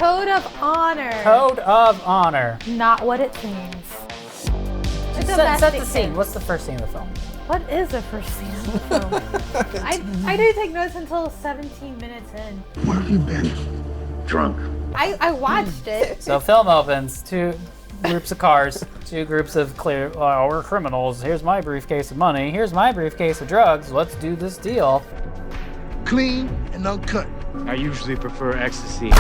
Code of honor. Code of honor. Not what it seems. Set the scene. What's the first scene of the film? What is the first scene of the film? I didn't take notes until 17 minutes in. Where have you been? Drunk. I watched it. So film opens, two groups of cars, two groups of we're criminals. Here's my briefcase of money. Here's my briefcase of drugs. Let's do this deal. Clean and uncut. I usually prefer ecstasy.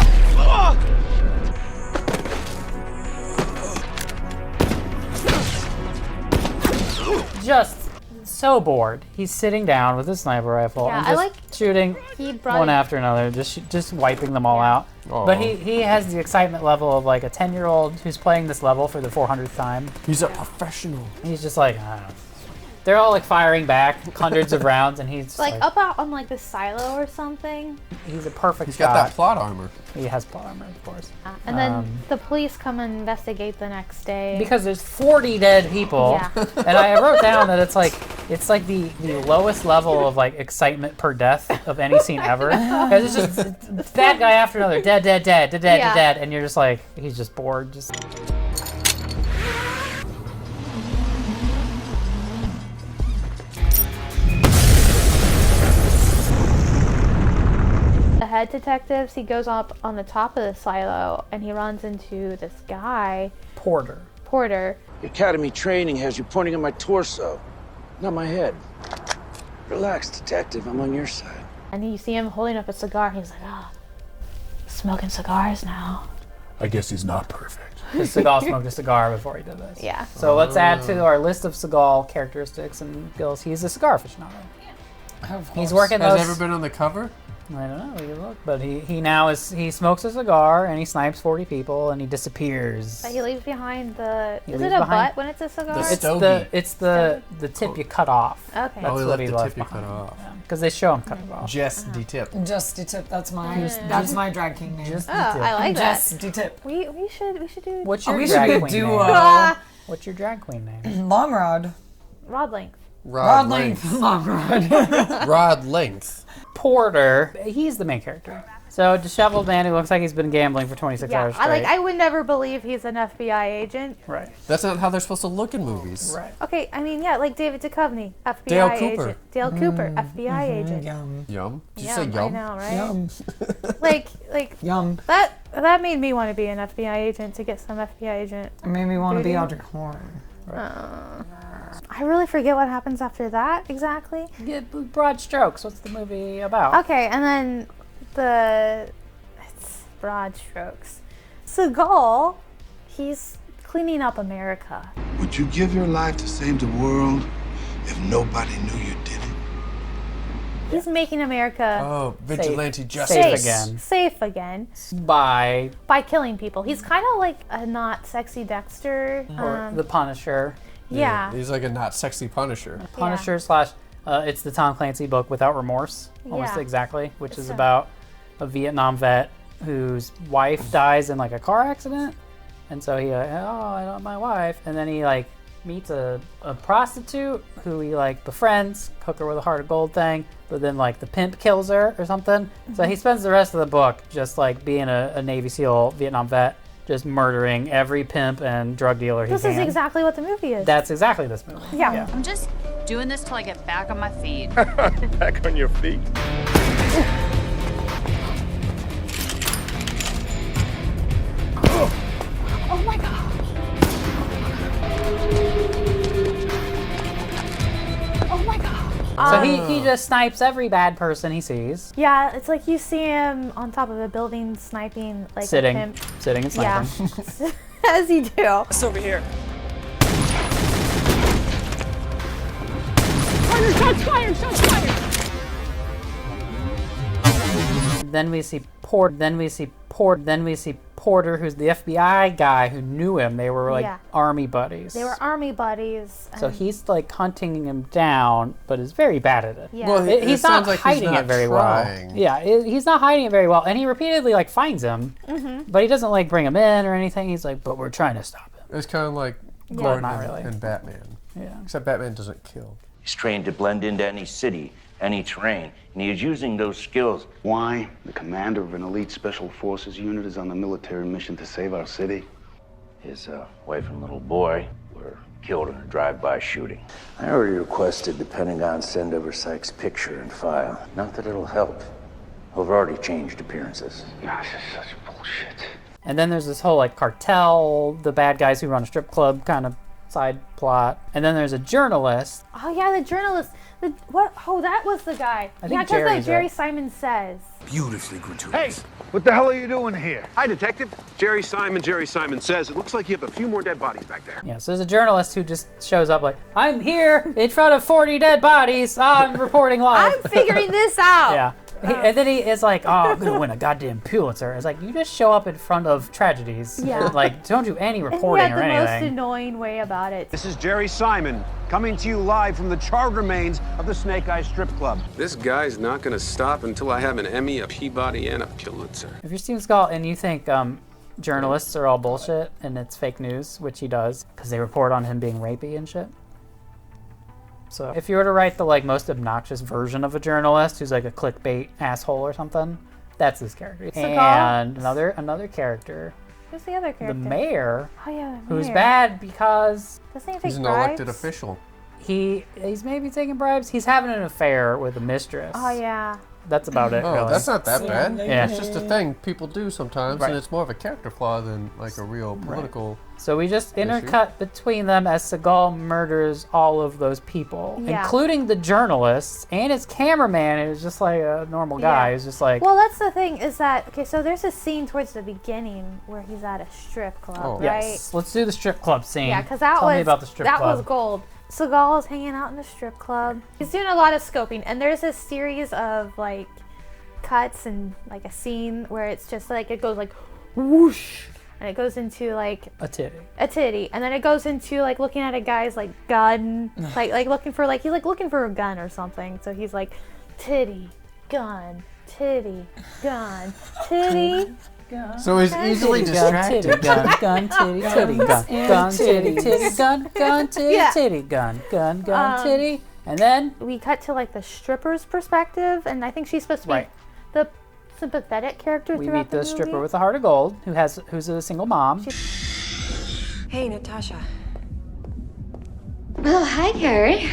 Just so bored. He's sitting down with his sniper rifle and just shooting one after another, just wiping them all out. Aww. But he has the excitement level of like a 10-year-old who's playing this level for the 400th time. He's a professional. He's just like, I don't know. They're all like firing back hundreds of rounds, and he's like up out on like the silo or something. He's a perfect He's shot. got that plot armor. He has plot armor, of course. And then the police come and investigate the next day. Because there's 40 dead people. Yeah. And I wrote down that it's like the lowest level of like excitement per death of any scene ever. Because it's just bad guy after another, dead, and you're just like, he's just bored. Just. The head detectives, he goes up on the top of the silo and he runs into this guy. Porter. Your academy training has you pointing at my torso, not my head. Relax, detective, I'm on your side. And you see him holding up a cigar and he's like, smoking cigars now. I guess he's not perfect. Because Seagal smoked a cigar before he did this. Yeah. So let's add to our list of Seagal characteristics and skills. He's a cigar aficionado. He's working those. Has ever been on the cover? I don't know. We can look, but he smokes a cigar and he snipes 40 people and he disappears. But he leaves behind the. Is it a butt when it's a cigar? It's the tip you cut off. Okay. That's what he left behind. Because they show him cut it off. Jess D-Tip. Jess D-Tip. That's my drag king name. Just I like that. Jess D-Tip. We should do. What's your we drag should queen do name? What's your drag queen name? Long Rod. Rod length. Rod length. Long Rod. Rod length. Porter, he's the main character. So, disheveled man who looks like he's been gambling for 26 hours straight. I would never believe he's an FBI agent. Right. That's not how they're supposed to look in movies. Right. Okay, I mean, yeah, like David Duchovny, FBI Dale agent. Cooper. Dale Cooper, FBI agent. Yum. Yum. Did you Yum, say yum? I know, right? Yum. like Yum. that made me want to be an FBI agent to get some FBI agent. It made me want to be Duty. Audrey Horne. I really forget what happens after that exactly. Yeah, broad strokes. What's the movie about? Okay, and then it's broad strokes. Seagal, he's cleaning up America. Would you give your life to save the world if nobody knew you did it? He's making America Oh, vigilante justice. Safe again. By By killing people. He's kind of like a not sexy Dexter. or the Punisher. Yeah. He's like a not sexy Punisher. Punisher slash, it's the Tom Clancy book Without Remorse, almost Yeah. exactly, which is about a Vietnam vet whose wife dies in like a car accident. And so he I don't my wife. And then he like meets a prostitute who he like befriends, hook her with a heart of gold thing, but then like the pimp kills her or something. Mm-hmm. So he spends the rest of the book just like being a Navy SEAL Vietnam vet, just murdering every pimp and drug dealer he can. This is exactly what the movie is. That's exactly this movie. Yeah. I'm just doing this till I get back on my feet. Back on your feet. Oh my god. Oh my god. So he just snipes every bad person he sees. Yeah, it's like you see him on top of a building sniping like Sitting a pimp. and sniping. Yeah. As you do. It's over here. Shots fired! Shots fired! Then we see Porter, who's the FBI guy who knew him. They were like army buddies. They were army buddies. So he's like hunting him down, but is very bad at it. Yeah. Well, he's not like hiding it very well. Yeah, he's not hiding it very well, and he repeatedly like finds him, but he doesn't like bring him in or anything. He's like, but we're trying to stop him. It's kind of like Well, Gordon not really. and Batman. Yeah. Except Batman doesn't kill. He's trained to blend into any city any terrain, and he is using those skills. Why? The commander of an elite special forces unit is on a military mission to save our city. His wife and little boy were killed in a drive-by shooting. I already requested the Pentagon send over Sykes' picture and file. Not that it'll help. I've already changed appearances. Nah, this is such bullshit. And then there's this whole like cartel, the bad guys who run a strip club kind of side plot. And then there's a journalist. Oh yeah, the journalist. What? Oh, that was the guy. I think yeah, because Jerry's like Jerry right. Simon says. Beautifully gratuitous. Hey, what the hell are you doing here? Hi, Detective. Jerry Simon says it looks like you have a few more dead bodies back there. Yeah, so there's a journalist who just shows up like, I'm here in front of 40 dead bodies. I'm reporting live. I'm figuring this out. Yeah. And then he is like, oh, I'm going to win a goddamn Pulitzer. It's like, you just show up in front of tragedies. Yeah. Like, don't do any And reporting he had or the most anything. annoying way about it. This is Jerry Simon, coming to you live from the charred remains of the Snake Eye Strip Club. This guy's not gonna stop until I have an Emmy, a Peabody, and a Pulitzer. If you're Steven Seagal and you think journalists are all bullshit and it's fake news, which he does, because they report on him being rapey and shit. So if you were to write the like most obnoxious version of a journalist who's like a clickbait asshole or something, that's this character. Seagal? And another character, Who's the other character? the mayor, Oh yeah, the who's mayor. bad because Doesn't he take He's an bribes? elected official. he's maybe taking bribes. He's having an affair with a mistress. Oh yeah. That's about it. Oh, really. that's not that bad. Yeah. It's just a thing people do sometimes, Right. and it's more of a character flaw than like a real political. So we just intercut between them as Seagal murders all of those people, Yeah. including the journalists and his cameraman, who's just like a normal guy. Yeah. Who's just like, Well, that's the thing is that okay. So there's a scene towards the beginning where he's at a strip club, Oh. right? yes, let's do the strip club scene. Yeah, because that Tell was me about the strip that club. was gold. Seagal is hanging out in the strip club. He's doing a lot of scoping, and there's a series of like cuts and like a scene where it's just like it goes like whoosh, and it goes into like a titty. and then it goes into like looking at a guy's like gun, like looking for like he's like looking for a gun or something. So he's like titty, gun, titty, gun, titty. So he's easily distracted. Titty, gun, titty, titty, gun, gun, titty, titty, gun, gun, titty, Yeah. titty, gun, titty. And then We cut to like the stripper's perspective, and I think she's supposed to be Right. the sympathetic character we throughout meet the movie. stripper with a heart of gold who's a single mom. Hey, Natasha. Oh, hi, Carrie.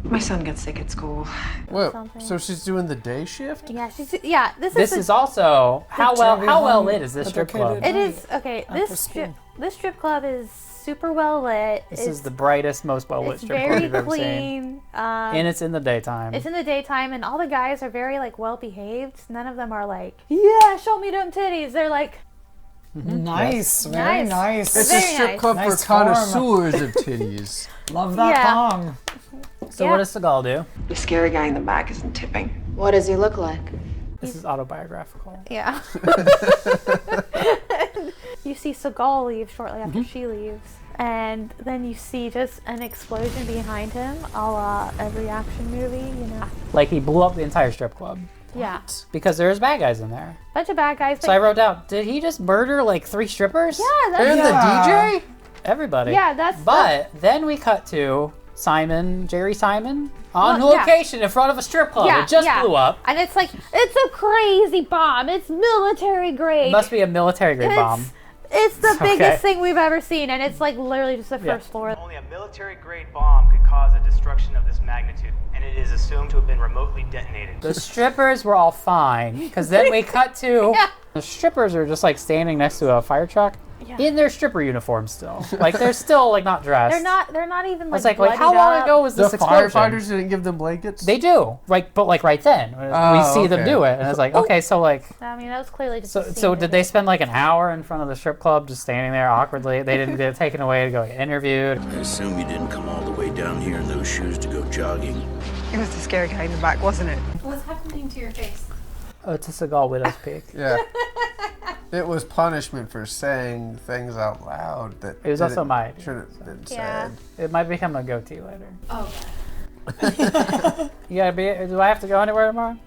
My son gets sick at school. Well, Something. so she's doing the day shift? Yeah, This This is also how well lit is this But strip okay, club? It is okay. After school. This strip club is super well lit. This is the brightest, most well lit It's strip club very you've ever seen. clean. And it's in the daytime. It's in the daytime, and all the guys are very like well behaved. None of them are like, yeah, show me them titties. They're like, Nice, very nice. It's Very a strip nice. club Nice for form. connoisseurs of titties. Love that Yeah. thong. So yeah. what does Seagal do? The scary guy in the back isn't tipping. What does he look like? This is autobiographical. yeah. You see Seagal leave shortly after she leaves, and then you see just an explosion behind him, a la every action movie, you know. Like he blew up the entire strip club Yeah, because there's bad guys in there. bunch of bad guys. So I wrote down, did he just murder like 3 strippers? yeah, that's And the DJ? Everybody. yeah, that's But then we cut to Jerry Simon, on Well, yeah. location in front of a strip club. yeah, It just yeah. blew up. and it's like it's a crazy bomb. It's military grade. It must be a military grade bomb. It's the Okay. biggest thing we've ever seen, and it's like literally just the first floor. Only a military-grade bomb could cause a destruction of this magnitude, and it is assumed to have been remotely detonated. The strippers were all fine, because then we cut to Yeah. the strippers are just like standing next to a fire truck in their stripper uniforms still. Like they're still like not dressed. They're not even I like was like how bloodied long up. ago was The this explosion? firefighters didn't give them blankets? They do, right? But like right then, we see them okay. do it, and it's like, okay, so like, I mean, that was clearly just. so a scene so of did they it. spend like an hour in front of the strip club just standing there awkwardly? They didn't get taken away to go get interviewed. I assume you didn't come all the way down here in those shoes to go jogging. It was the scary guy in the back, wasn't it? What's happening to your face? Oh, it's a Seagal widow's peak. Yeah. It was punishment for saying things out loud that It was also my should have been Yeah. said. It might become a goatee later. Oh, You gotta be. Do I have to go anywhere tomorrow?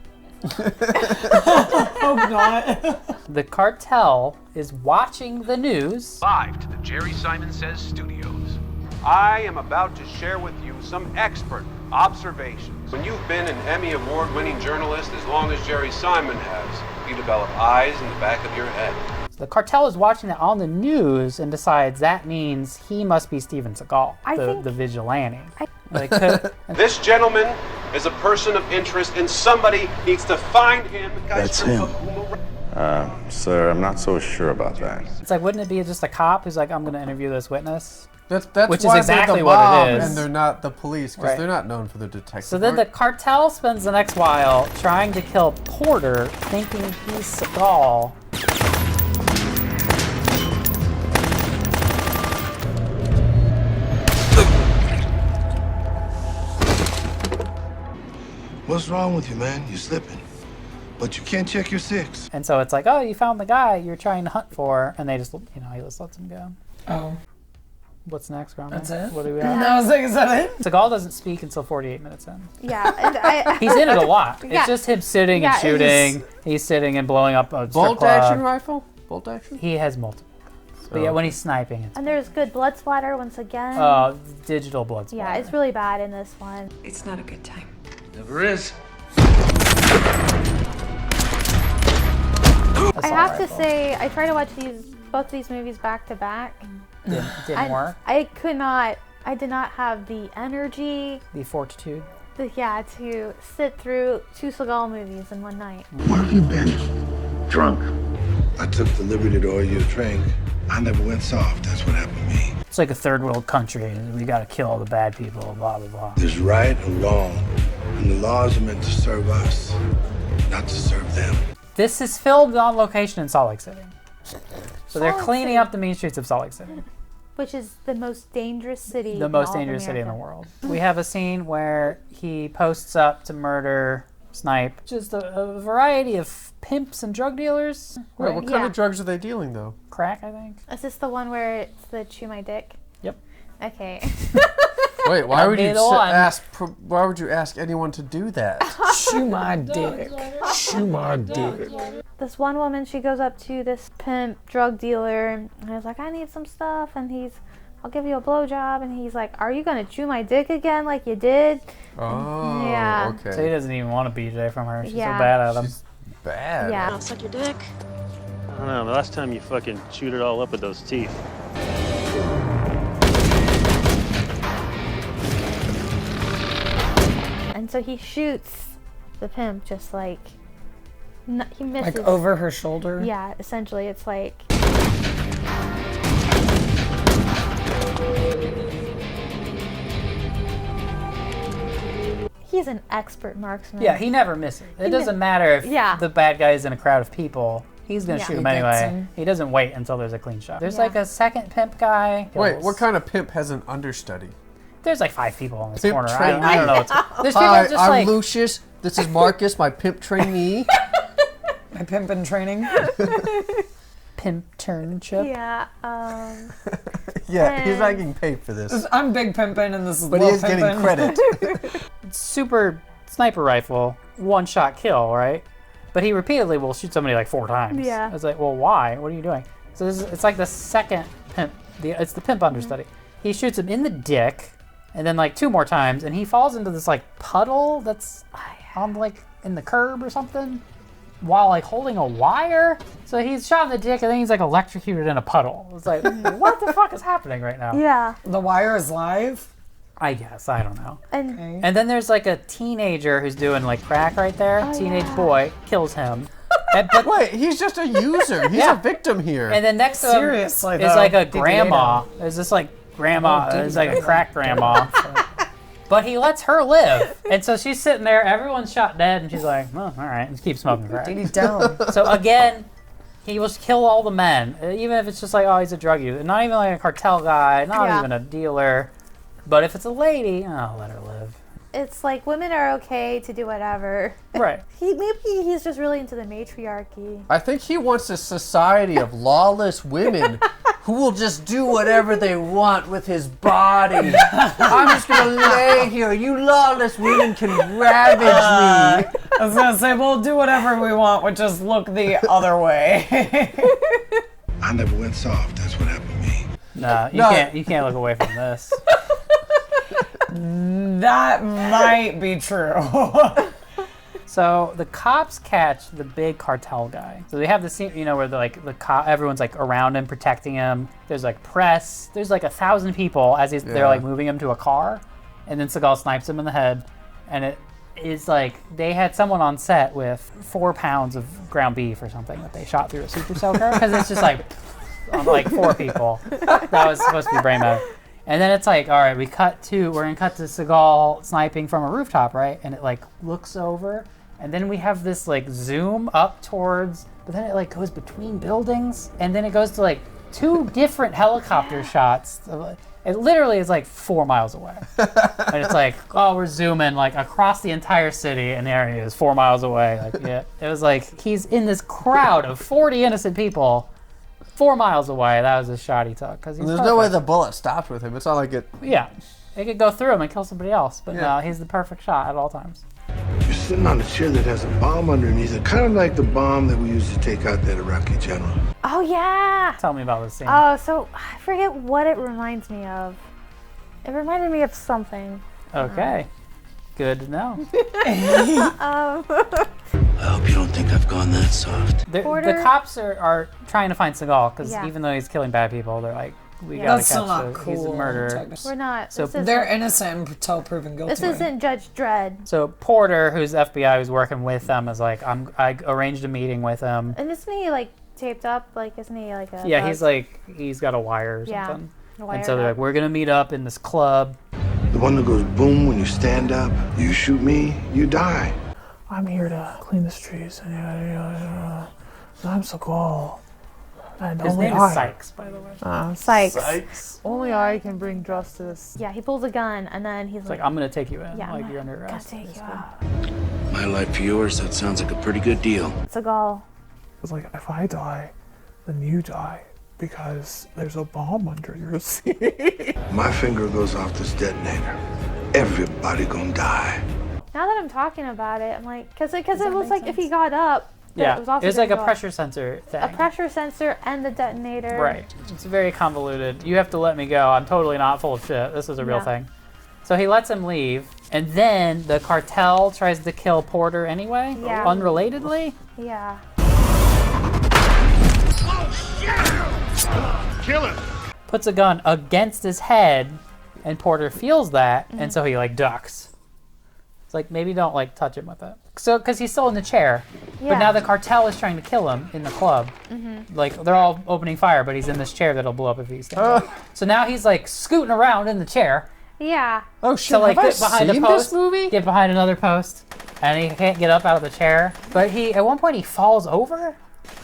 Hope not. The cartel is watching the news. Live to the Jerry Simon Says Studios. I am about to share with you some expert observations When you've been an Emmy Award-winning journalist as long as Jerry Simon has, you develop eyes in the back of your head. The cartel is watching that on the news and decides that means he must be Steven Seagal, the vigilante. This gentleman is a person of interest, and somebody needs to find him. That's him. Sir, I'm not so sure about that. It's like, wouldn't it be just a cop who's like, I'm going to interview this witness? That's Which why is exactly they're the what mob it is. and they're not the police, because Right. they're not known for their detective So then the work. cartel spends the next while trying to kill Porter, thinking he's Seagal. What's wrong with you, man? You're slipping. But you can't check your 6. And so it's like, oh, you found the guy you're trying to hunt for, and they just, he just lets him go. Oh. What's next, Grandma? That's it? What do we I have? was like, is that it? Seagal doesn't speak until 48 minutes in. Yeah, and He's in it a lot. Yeah. It's just him sitting and shooting. He's sitting and blowing up a strip Bolt club. action rifle? Bolt action? He has multiple guns. But yeah, when he's sniping, it's And there's good blood splatter once again. digital blood splatter. Yeah, it's really bad in this one. It's not a good time. Never is. I have to say, I try to watch both these movies back to back. Didn't work. I did not have the energy, The fortitude. to sit through 2 Seagal movies in one night. Where have you been? Drunk. I took the liberty to order you a drink. I never went soft. That's what happened to me. It's like a third world country, and we gotta kill all the bad people, blah, blah, blah. There's right and wrong, and the laws are meant to serve us, not to serve them. This is filmed on location in Salt Lake City. So they're Salt Lake cleaning City. up the main streets of Salt Lake City. Which is the most dangerous city. The most dangerous city in the world. We have a scene where he posts up to murder Snipe. Just a variety of pimps and drug dealers. Wait, what kind of drugs are they dealing, though? Crack, I think. Is this the one where it's the chew my dick? Yep. Okay. Wait, why would you ask? Why would you ask anyone to do that? Chew my dick. Chew my dick. This one woman, she goes up to this pimp drug dealer and is like, I need some stuff, and I'll give you a blowjob, and he's like, are you gonna chew my dick again like you did? Oh, yeah. okay. So he doesn't even want a BJ from her. She's Yeah. so bad at him. She's bad. Yeah. I'll suck your dick. I don't know, the last time you fucking chewed it all up with those teeth. And so he shoots the pimp just like, he misses. Like over her shoulder? Yeah, essentially it's like. He's an expert marksman. Yeah, he never misses. It doesn't matter if the bad guy is in a crowd of people. He's going to shoot him anyway. He doesn't wait until there's a clean shot. There's like a second pimp guy. Wait, what kind of pimp has an understudy? There's like 5 people in this Pimp corner. trainee. I don't know. There's people Hi, just I'm like... Lucius. This is Marcus, my pimp trainee. My pimp in training. Pimp turnship. Yeah. Yeah, he's not getting paid for this. I'm big pimpin' and this is But he little is getting pimpin'. credit. Super sniper rifle, 1-shot kill, right? But he repeatedly will shoot somebody like 4 times. Yeah. I was like, well, why? What are you doing? So it's like the second pimp. It's the pimp understudy. He shoots him in the dick, and then like 2 more times, and he falls into this like puddle that's on like in the curb or something, while like holding a wire. So he's shot in the dick, and then he's like electrocuted in a puddle. It's like, what the fuck is happening right now? Yeah. The wire is live? I guess, I don't know. And And then there's like a teenager who's doing like crack right there. Teenage boy kills him. But wait, he's just a user. He's a victim here. And then next to him Seriously, is though. like a Did you grandma. There's this like grandma. There's like a crack grandma. But he lets her live. And so she's sitting there. Everyone's shot dead. And she's like, oh, all right. And keeps smoking crack. Did he down? So again, he will kill all the men. Even if it's just like, oh, he's a drug user. Not even like a cartel guy. Not even a dealer. But if it's a lady, oh, let her live. it's like women are okay to do whatever. Right. Maybe he's just really into the matriarchy. I think he wants a society of lawless women who will just do whatever they want with his body. I'm just gonna lay here. You lawless women can ravage me. I was gonna say, we'll do whatever we want, but just look the other way. I never went soft. That's what happened to me. No, you can't look away from this. That might be true. So the cops catch the big cartel guy. So they have the scene, you know, where everyone's like around him, protecting him. There's like press. There's like 1,000 people as they're like moving him to a car, and then Seagal snipes him in the head. And it is like they had someone on set with 4 pounds of ground beef or something that they shot through a super soaker because it's just like 4 people. That was supposed to be brain matter. And then it's like, all right, we're gonna cut to Seagal sniping from a rooftop, right? And it like looks over. And then we have this like zoom up towards, but then it like goes between buildings, and then it goes to like 2 different helicopter shots. It literally is like 4 miles away. And it's like, oh, we're zooming like across the entire city, and the area is 4 miles away. Like, yeah, it was like he's in this crowd of 40 innocent people, 4 miles away. That was a shot he took. There's no way the bullet stopped with him. It's not like it. Yeah, it could go through him and kill somebody else, but no, he's the perfect shot at all times. You're sitting on a chair that has a bomb underneath it, kind of like the bomb that we used to take out that Iraqi general. Oh, yeah. Tell me about this scene. Oh, so I forget what it reminds me of. It reminded me of something. Okay. Good to know. I hope you don't think I've gone that soft. The cops are trying to find Seagal because even though he's killing bad people, they're like, we gotta catch him. He's a murderer. We're not. So they're innocent until proven guilty. This isn't Judge Dredd. So Porter, who's FBI, who's working with them, is like, I arranged a meeting with him. And isn't he like taped up? Like, isn't he like a? Yeah, he's got a wire or something. And so they're like, we're gonna meet up in this club. The one that goes boom when you stand up. You shoot me, you die. I'm here to clean the streets, and I'm Seagal. And his name is Sykes, by the way. Sykes. Only I can bring justice. Yeah, he pulls a gun, and then he's like, I'm gonna take you in. Yeah, like, you're under arrest. Gotta take you out. My life for yours, that sounds like a pretty good deal. Seagal. It's like, if I die, then you die. Because there's a bomb under your seat. My finger goes off this detonator. Everybody gonna die. Now that I'm talking about it, I'm like, because it was like if he got up. Yeah, it was like a pressure sensor thing. A pressure sensor and the detonator. Right. It's very convoluted. You have to let me go. I'm totally not full of shit. This is a real thing. So he lets him leave, and then the cartel tries to kill Porter anyway, unrelatedly. Yeah. Kill him! Puts a gun against his head, and Porter feels that, and so he like ducks. It's like, maybe don't like touch him with it. So, because he's still in the chair, but now the cartel is trying to kill him in the club. Like, they're all opening fire, but he's in this chair that'll blow up if he stands up. So now he's like scooting around in the chair. Yeah. Oh shit! So like, have get behind I seen a post, this movie? get behind another post, and he can't get up out of the chair. But at one point he falls over.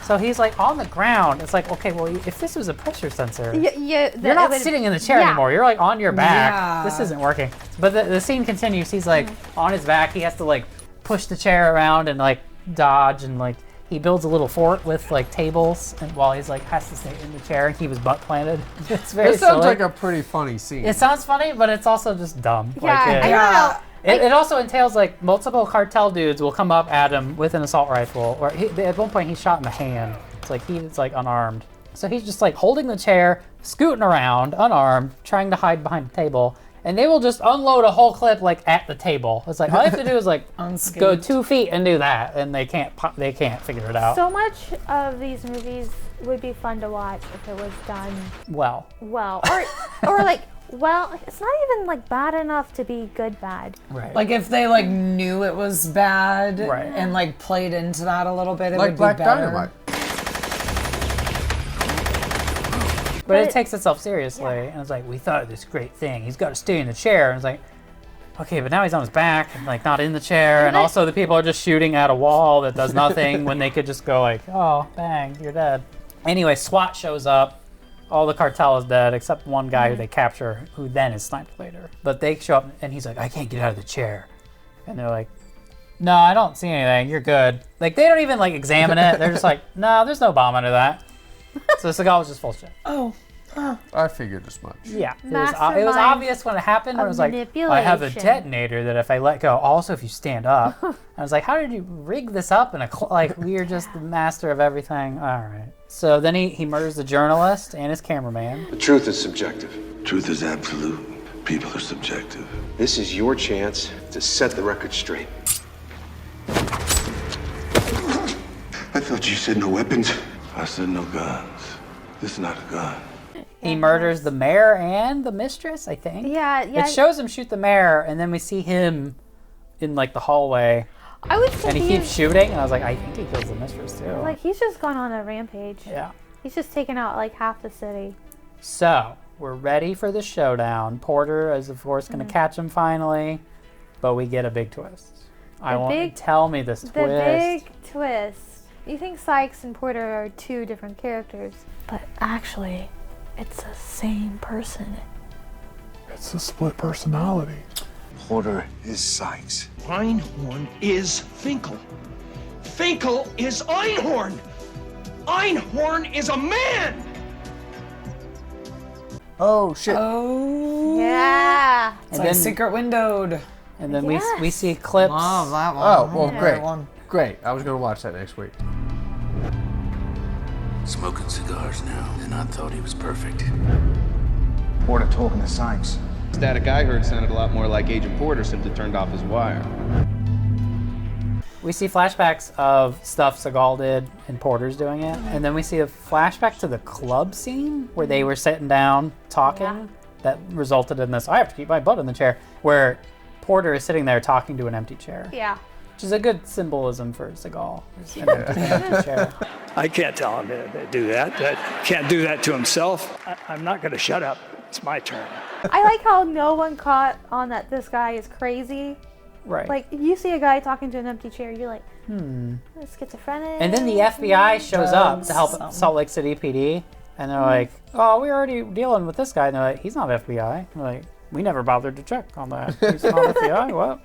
So he's like on the ground. It's like, okay, well, if this was a pressure sensor, you're not sitting in the chair anymore. You're like on your back. Yeah. This isn't working. But the scene continues. He's like on his back. He has to like push the chair around and like dodge, and like he builds a little fort with like tables, and while he's like has to stay in the chair and keep his butt planted. It's very This sounds silly. like a pretty funny scene. It sounds funny, but it's also just dumb. Yeah, I don't know. It also entails like multiple cartel dudes will come up at him with an assault rifle, or at one point he's shot in the hand. It's like he's like unarmed, so he's just like holding the chair, scooting around, unarmed, trying to hide behind the table, and they will just unload a whole clip like at the table. It's like all you have to do is like go 2 feet and do that, and they can't figure it out. So much of these movies would be fun to watch if it was done well, or like. Well, it's not even like bad enough to be good bad. Right. Like if they like knew it was bad and like played into that a little bit, it would be better. Like Black Dynamite. But it takes itself seriously, and it's like, we thought of this great thing. He's got to stay in the chair, and it's like, okay, but now he's on his back, and like not in the chair, and also the people are just shooting at a wall that does nothing when they could just go like, oh, bang, you're dead. Anyway, SWAT shows up. All the cartel is dead except one guy who they capture, who then is sniped later. But they show up, and he's like, I can't get out of the chair. And they're like, no, I don't see anything. You're good. Like, they don't even like examine it. They're just like, no, there's no bomb under that. So Seagal was just full shit. Oh. I figured as much. Yeah, it was obvious when it happened. When it was like, I have a detonator that if I let go, also if you stand up. I was like, how did you rig this up in a like? We're just the master of everything. All right. So then he murders the journalist and his cameraman. The truth is subjective. Truth is absolute. People are subjective. This is your chance to set the record straight. I thought you said no weapons. I said no guns. This is not a gun. He murders the mayor and the mistress, I think. Yeah. It shows him shoot the mayor, and then we see him in like the hallway. I was confused. And he keeps shooting, and I was like, I think he kills the mistress too. Like, he's just gone on a rampage. Yeah. He's just taken out like half the city. So, we're ready for the showdown. Porter is, of course, going to catch him finally, but we get a big twist. Tell me this twist. The big twist. You think Sykes and Porter are two different characters, but actually, it's the same person. It's a split personality. Porter is Sykes. Einhorn is Finkel. Finkel is Einhorn. Einhorn is a man! Oh, shit. Oh. Yeah. It's like secret windowed. And then we see clips. Love that one. Oh, well, Yeah. great. Great. I was going to watch that next week. Smoking cigars now, and I thought he was perfect. Porter talking to Sykes. Static I heard sounded a lot more like Agent Porter simply turned off his wire. We see flashbacks of stuff Seagal did and Porter's doing it. And then we see a flashback to the club scene where they were sitting down talking that resulted in this, I have to keep my butt in the chair, where Porter is sitting there talking to an empty chair. Yeah. Which is a good symbolism for Seagal. An empty chair. I can't tell him to do that. Can't do that to himself. I'm not going to shut up. It's my turn. I like how no one caught on that this guy is crazy. Right. Like, you see a guy talking to an empty chair, you're like, schizophrenic. And then the FBI shows up to help Salt Lake City PD. And they're like, oh, we're already dealing with this guy. And they're like, he's not FBI. We're like, we never bothered to check on that. He's not FBI. What?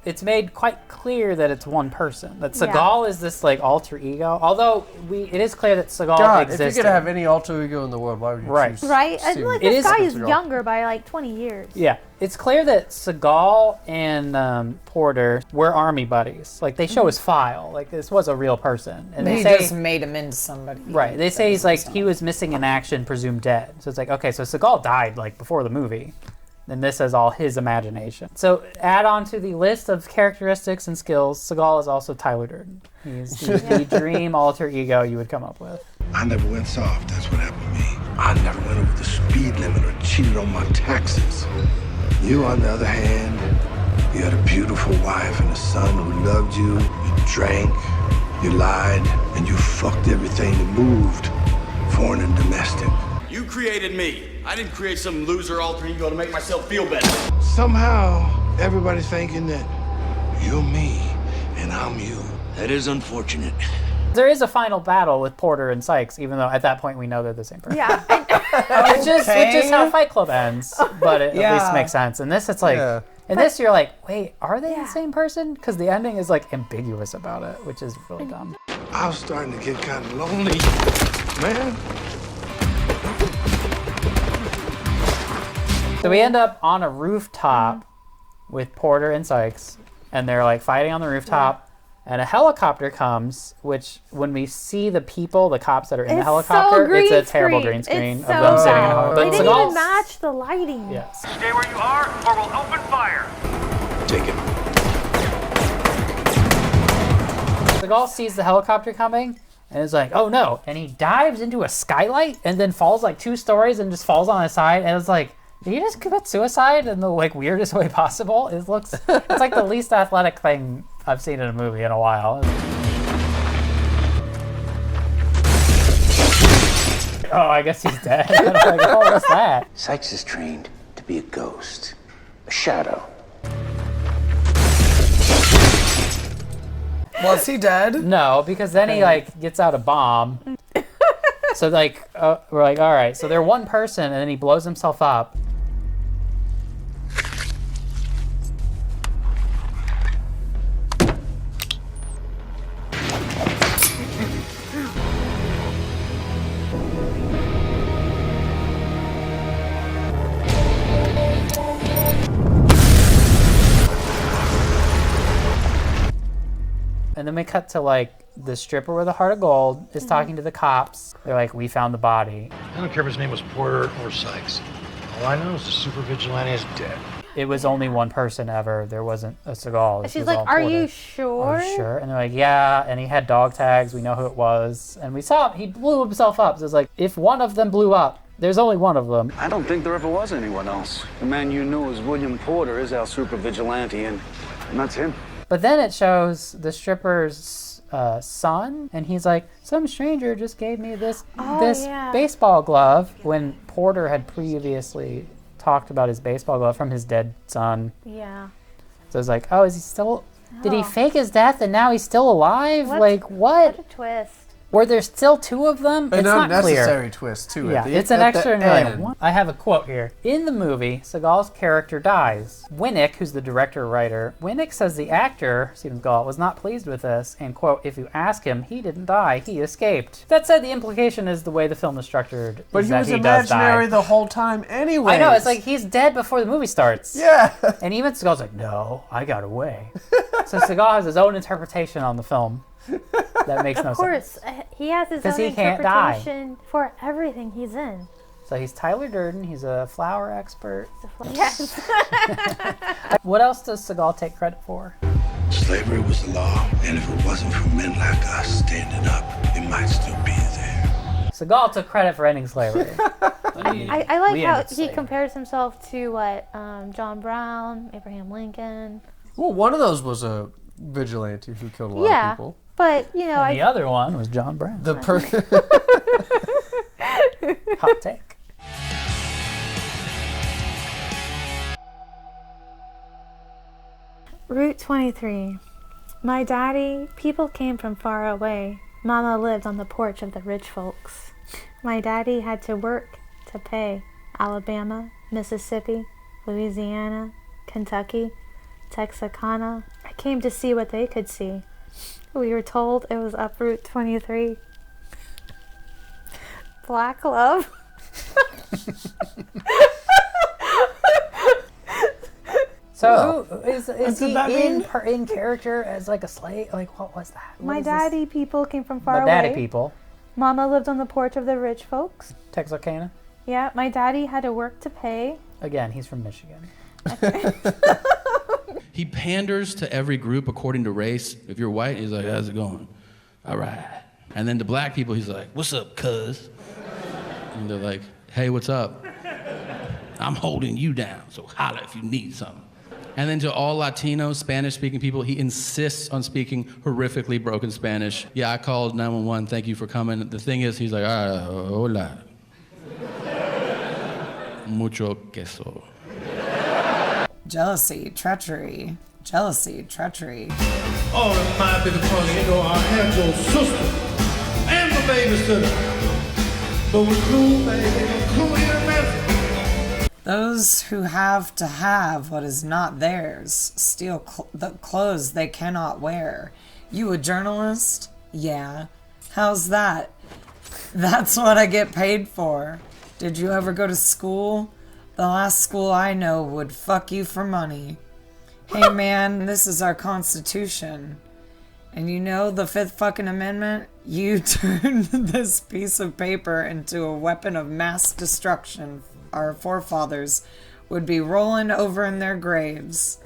It's made quite clear that it's one person. That Seagal is this like alter ego. Although it is clear that Seagal existed. If you're gonna have any alter ego in the world, why would you choose? Right, and like this guy is younger by like 20 years. Yeah, it's clear that Seagal and Porter were army buddies. Like they show his file. Like this was a real person, and They just made him into somebody. Right. They say he was missing in action, presumed dead. So it's like, okay, so Seagal died like before the movie. And this is all his imagination. So add on to the list of characteristics and skills, Seagal is also Tyler Durden. He's the dream alter ego you would come up with. I never went soft. That's what happened to me. I never went over the speed limit or cheated on my taxes. You, on the other hand, you had a beautiful wife and a son who loved you. You drank, you lied, and you fucked everything that moved, foreign and domestic. You created me. I didn't create some loser alter ego to make myself feel better. Somehow, everybody's thinking that you're me and I'm you. That is unfortunate. There is a final battle with Porter and Sykes, even though at that point we know they're the same person. Yeah. which is how Fight Club ends, but it at least makes sense. In this, it's like, in this you're like, wait, are they the same person? Because the ending is like ambiguous about it, which is really dumb. I was starting to get kind of lonely, man. So we end up on a rooftop with Porter and Sykes, and they're like fighting on the rooftop, and a helicopter comes, which when we see the people, the cops that are in the helicopter, it's a terrible green screen of them sitting in a helicopter. They didn't even match the lighting. Yes. Stay where you are, or we'll open fire. Take it. Seagal sees the helicopter coming, and is like, oh no, and he dives into a skylight, and then falls like 2 stories and just falls on his side, and it's like, did he just commit suicide in the like weirdest way possible? It's like the least athletic thing I've seen in a movie in a while. Oh, I guess he's dead. I'm like, oh, what's that? Sykes is trained to be a ghost, a shadow. Was he dead? No, because then he like gets out a bomb. So like we're like, all right, so they're one person, and then he blows himself up. And then we cut to like the stripper with a heart of gold is talking to the cops. They're like, we found the body. I don't care if his name was Porter or Sykes. All I know is the super vigilante is dead. It was only one person ever. There wasn't a Seagal. And she's like, "Are you sure?" Are you sure? And they're like, "Yeah." And he had dog tags. We know who it was. And we saw him. He blew himself up. So it's like, if one of them blew up, there's only one of them. I don't think there ever was anyone else. The man you knew as William Porter is our super vigilante, and that's him. But then it shows the stripper's son, and he's like, some stranger just gave me this baseball glove, when Porter had previously talked about his baseball glove from his dead son. Yeah. So it's like, oh, is he still... Did he fake his death and now he's still alive? Like, what? What a twist. Were there still two of them? It's not clear. Unnecessary twist, too. Yeah, it's an extra. And you're like, what? I have a quote here. In the movie, Seagal's character dies. Winnick, who's the director-writer, Winnick says the actor, Steven Seagal, was not pleased with this, and, quote, if you ask him, he didn't die, he escaped. That said, the implication is the way the film is structured. But is he that was he does imaginary die. the whole time anyway. I know, it's like he's dead before the movie starts. Yeah. And even Seagal's like, no, I got away. So Seagal has his own interpretation on the film. That makes no sense. Of course, he has his own he can't die. interpretation for everything he's in. So he's Tyler Durden. He's a flower expert. Yes. What else does Seagal take credit for? Slavery was the law, and if it wasn't for men like us standing up, it might still be there. Seagal took credit for ending slavery. I like how he compares himself to what John Brown, Abraham Lincoln. Well, one of those was a vigilante who killed a lot of people. But, you know, And the other one was John Brown. The Hot take. Route 23. My daddy, people came from far away. Mama lived on the porch of the rich folks. My daddy had to work to pay. Alabama, Mississippi, Louisiana, Kentucky, Texarkana. I came to see what they could see. We were told it was up Route 23. Black love. So is he in character as like a slave? Like, what was that? My daddy people came from far My away. daddy people. Mama lived on the porch of the rich folks. Texarkana. Yeah, my daddy had to work to pay. Again, he's from Michigan. He panders to every group according to race. If you're white, he's like, how's it going? All right. And then to black people, he's like, what's up, cuz? And they're like, hey, what's up? I'm holding you down, so holla if you need something. And then to all Latino, Spanish-speaking people, he insists on speaking horrifically broken Spanish. Yeah, I called 911, thank you for coming. The thing is, he's like, hola. Mucho queso. Jealousy, treachery. Jealousy, treachery. All of my big funny, you know, I have your sister and the babysitter. But we're cool, baby, we're cool in a mess. Those who have to have what is not theirs steal the clothes they cannot wear. You a journalist? Yeah. How's that? That's what I get paid for. Did you ever go to school? The last school I know would fuck you for money. Hey man, this is our Constitution. And you know the 5th fucking amendment? You turned this piece of paper into a weapon of mass destruction. Our forefathers would be rolling over in their graves.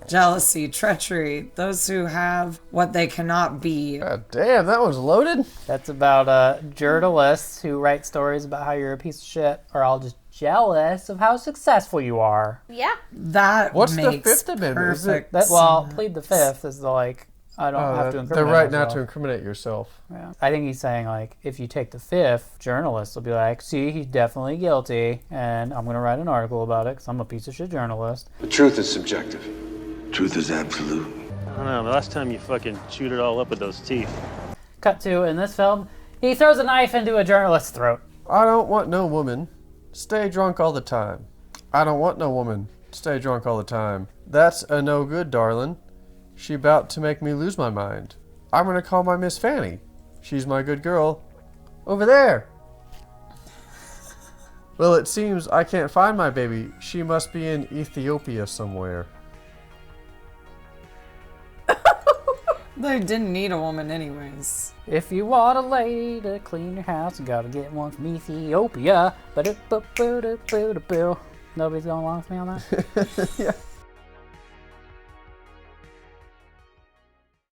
Jealousy, treachery, those who have what they cannot be. God damn, that was loaded. That's about journalists who write stories about how you're a piece of shit are all just jealous of how successful you are. Yeah. That What's the makes 5th Amendment? Is it perfect Well, sense. plead the 5th is the like, I don't have to incriminate the right not myself. to incriminate yourself. Yeah. I think he's saying, like, if you take the 5th, journalists will be like, see, he's definitely guilty, and I'm going to write an article about it because I'm a piece of shit journalist. The truth is subjective. Truth is absolute. I don't know, the last time you fucking chewed it all up with those teeth. Cut to, in this film, he throws a knife into a journalist's throat. I don't want no woman. Stay drunk all the time. I don't want no woman. Stay drunk all the time. That's a no good, darling. She about to make me lose my mind. I'm gonna call my Miss Fanny. She's my good girl. Over there. Well, it seems I can't find my baby. She must be in Ethiopia somewhere. They didn't need a woman anyways. If you want a lady to clean your house, you gotta get one from Ethiopia. Nobody's going along with me on that? Yeah.